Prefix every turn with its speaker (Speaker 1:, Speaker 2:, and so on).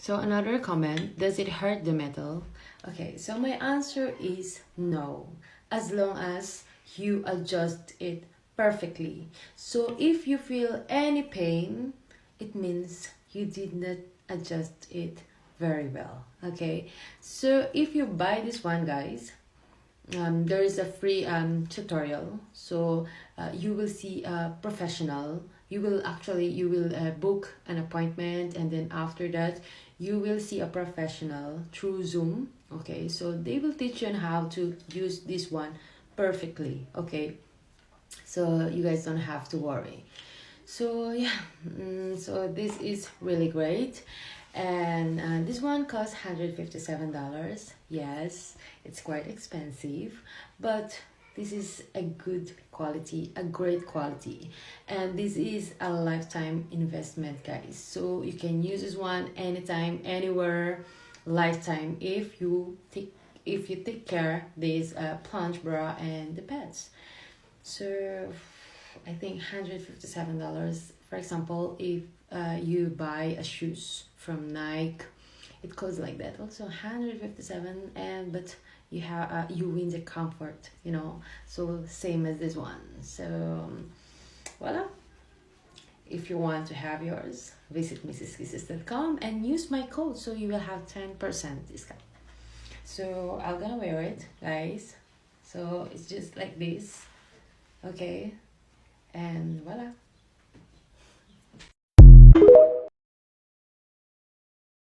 Speaker 1: So another comment, does it hurt the metal? Okay, so my answer is no, as long as you adjust it perfectly. So if you feel any pain, it means you did not adjust it very well. Okay, so if you buy this one, guys, there is a free tutorial, so you will see a professional. You will book an appointment, and then after that you will see a professional through Zoom. Okay, so they will teach you on how to use this one perfectly. Okay, so you guys don't have to worry. So yeah, so this is really great. And this one costs $157. Yes, it's quite expensive, but this is a good quality, a great quality, and this is a lifetime investment, guys. So you can use this one anytime, anywhere, lifetime, if you take care this plunge bra and the pads. So I think $157. For example, if you buy a shoes from Nike, it costs like that also, 157, and but you have you win the comfort, you know, so same as this one. So voila, if you want to have yours, visit misseskisses.com and use my code, so you will have 10% discount. So I'm gonna wear it, guys. So it's just like this. Okay, and voila.